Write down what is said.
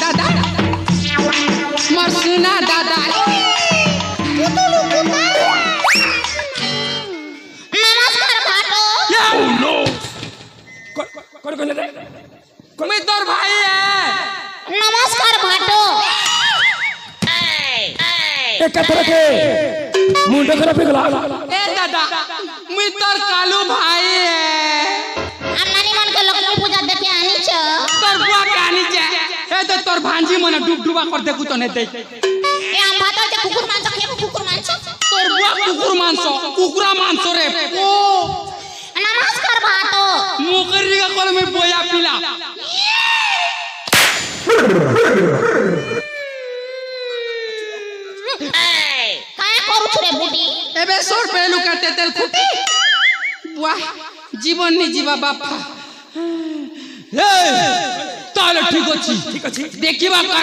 দাদা মোর সোনা দাদা নমস্কার ভাটো मैं तोर भाई है নমস্কার ভাটো मुंडा खराब हो गया ए दादा मैं तोर कालू भाई है আমনানি মন के लक्ष्मी पूजा देखे आनी छ तोर बुआ के आनी छे ए तो तोर भांजी मने डूब डूबा कर देखू तो नहीं दे ए हम भातो जे कुकुर मांस खेबो कुकुर मांस तोर बुआ कुकुरा मांस रे ओ नमस्कार भातो मुकरी का कल में बोया पिला काय करू छरे बुटी एबे 100 पहलू करते तेल खुटी बुआ जीवन नहीं जीवा बापा ए ताले ठीक अछि देखिबा कर